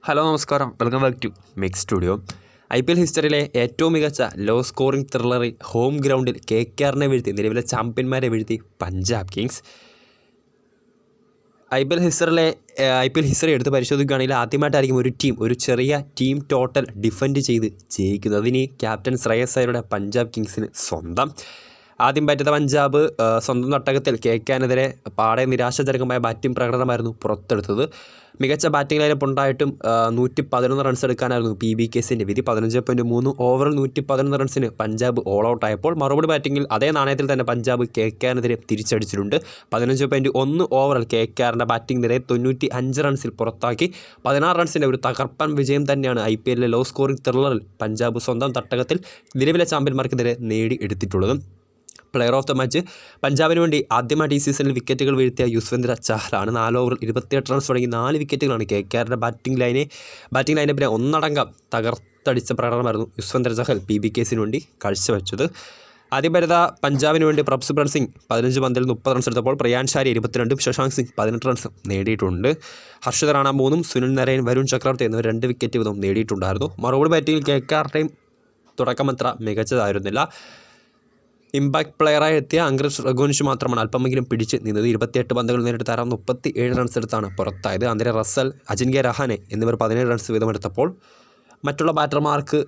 Hello നമസ്കാരം, welcome back to Mix Studio. IPL ഹിസ്റ്ററിയിലെ ഏറ്റവും മികച്ച ലോ സ്കോറിംഗ് ത്രില്ലറി ഹോം ഗ്രൗണ്ടിൽ KKRനെ വീഴ്ത്തി നിലവിലെ ചാമ്പ്യന്മാരെ വീഴ്ത്തി പഞ്ചാബ് കിങ്സ്. IPL ഹിസ്റ്ററി എടുത്ത് പരിശോധിക്കുകയാണെങ്കിൽ ആദ്യമായിട്ടായിരിക്കും ഒരു ചെറിയ ടീം ടോട്ടൽ ഡിഫെൻഡ് ചെയ്ത് ജയിക്കുന്നത്. അതിന് ക്യാപ്റ്റൻ ശ്രേയസ് അയ്യരുടെ പഞ്ചാബ് കിങ്സിന് സ്വന്തം. ആദ്യം ബാറ്റ് ചെയ്ത പഞ്ചാബ് സ്വന്തം തട്ടകത്തിൽ KKRനെതിരെ പാടെ നിരാശാജനകമായ ബാറ്റിംഗ് പ്രകടനമായിരുന്നു പുറത്തെടുത്തത്. മികച്ച ബാറ്റിംഗ് ലൈനപ്പ് ഉണ്ടായിട്ടും 111 റൺസ് എടുക്കാനായിരുന്നു PBKസിൻ്റെ വിധി. 15.3 ഓവറിൽ 111 റൺസിന് പഞ്ചാബ് ഓൾ ഔട്ട് ആയപ്പോൾ മറുപടി ബാറ്റിങ്ങിൽ അതേ നാണയത്തിൽ തന്നെ പഞ്ചാബ് KKRനെതിരെ തിരിച്ചടിച്ചിട്ടുണ്ട്. 15.1 ഓവറിൽ KKRൻ്റെ ബാറ്റിംഗ് നിരയെ 95 റൺസിൽ പുറത്താക്കി 16 റൺസിൻ്റെ ഒരു തകർപ്പൻ വിജയം തന്നെയാണ് IPLലെ ലോ സ്കോറിംഗ് ത്രില്ലറിൽ പഞ്ചാബ് സ്വന്തം തട്ടകത്തിൽ നിലവിലെ ചാമ്പ്യന്മാർക്കെതിരെ നേടിയെടുത്തിട്ടുള്ളത്. പ്ലെയർ ഓഫ് ദ മാച്ച് പഞ്ചാബിന് വേണ്ടി ആദ്യമായിട്ട് ഈ സീസണിൽ വിക്കറ്റുകൾ വീഴ്ത്തിയ യുസ്വേന്ദ്ര ചഹലാണ്. 4 ഓവറിൽ 28 റൺസ് തുടങ്ങി 4 വിക്കറ്റുകളാണ് KKRൻ്റെ ബാറ്റിംഗ് ലൈനപ്പിനെ ഒന്നടങ്കം തകർത്തടിച്ച പ്രകടനമായിരുന്നു യുസ്വേന്ദ്ര ചഹൽ PBKസിന് വേണ്ടി കാഴ്ചവെച്ചത്. ആദ്യം വരുന്ന പഞ്ചാബിന് വേണ്ടി പ്രഭ്സിമ്രൻ സിംഗ് 15 പന്തിൽ 30 റൺസ് എടുത്തപ്പോൾ പ്രിയാൻഷാരി 22, ശശാങ്ക് സിംഗ് 18 റൺസ് നേടിയിട്ടുണ്ട്. ഹർഷിത് റാണ 3, സുനിൽ നരൈൻ, വരുൺ ചക്രവർത്തി എന്നിവർ 2 വിക്കറ്റ് വീതം നേടിയിട്ടുണ്ടായിരുന്നു. മറുപടി ബാറ്റിംഗിൽ KKRയുടെയും തുടക്കമത്ര മികച്ചതായിരുന്നില്ല. ഇമ്പാക്ട് പ്ലെയറായി എത്തിയ അംഗ്രിഷ് രഘുവൻഷ് മാത്രമാണ് അല്പമെങ്കിലും പിടിച്ച് നിന്നത്. 28 പന്തുകൾ നേരിട്ട് താരം 37 റൺസ് എടുത്താണ് പുറത്തായത്. ആന്ധ്ര റസൽ, അജിൻക്യ രഹാനെ എന്നിവർ 17 റൺസ് വീതമെടുത്തപ്പോൾ മറ്റുള്ള ബാറ്റർമാർക്ക്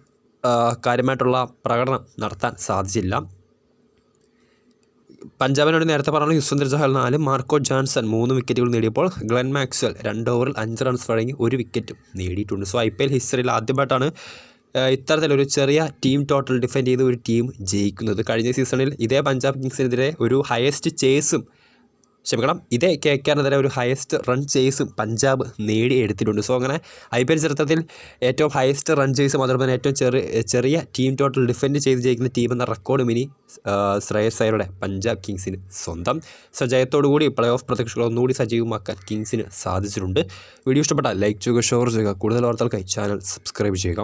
കാര്യമായിട്ടുള്ള പ്രകടനം നടത്താൻ സാധിച്ചില്ല. പഞ്ചാബിനോട് നേരത്തെ പറഞ്ഞ യുസ്വേന്ദ്ര ചഹൽ 4, മാർക്കോ ജോൺസൺ 3 വിക്കറ്റുകൾ നേടിയപ്പോൾ ഗ്ലെൻ മാക്സ്വെൽ 2 ഓവറിൽ 5 റൺസ് വഴങ്ങി 1 വിക്കറ്റും നേടിയിട്ടുണ്ട്. സോ IPL ഹിസ്റ്ററിയിൽ ആദ്യമായിട്ടാണ് ഇത്തരത്തിലൊരു ചെറിയ ടീം ടോട്ടൽ ഡിഫെൻഡ് ചെയ്ത് ഒരു ടീം ജയിക്കുന്നത്. കഴിഞ്ഞ സീസണിൽ ഇതേ പഞ്ചാബ് കിങ്സിനെതിരെ ഇതേ KKRനെതിരെ ഒരു ഹയസ്റ്റ് റൺ ചേസും പഞ്ചാബ് നേടിയെടുത്തിട്ടുണ്ട്. സോ അങ്ങനെ IPL ചരിത്രത്തിൽ ഏറ്റവും ഹയസ്റ്റ് റൺ ചേസും അതോടൊപ്പം തന്നെ ഏറ്റവും ചെറിയ ടീം ടോട്ടൽ ഡിഫെൻഡ് ചെയ്ത് ജയിക്കുന്ന ടീം എന്ന റെക്കോർഡും ഇനി ശ്രേയസ് അയ്യരുടെ പഞ്ചാബ് കിങ്സിന് സ്വന്തം. സോ ജയത്തോടുകൂടി പ്ലേ ഓഫ് പ്രതീക്ഷകൾ ഒന്നുകൂടി സജീവമാക്കാൻ കിങ്സിന് സാധിച്ചിട്ടുണ്ട്. വീഡിയോ ഇഷ്ടപ്പെട്ടാൽ ലൈക്ക് ചെയ്യുക, ഷെയർ ചെയ്യുക. കൂടുതൽ വാർത്തകൾക്കായി ചാനൽ സബ്സ്ക്രൈബ് ചെയ്യുക.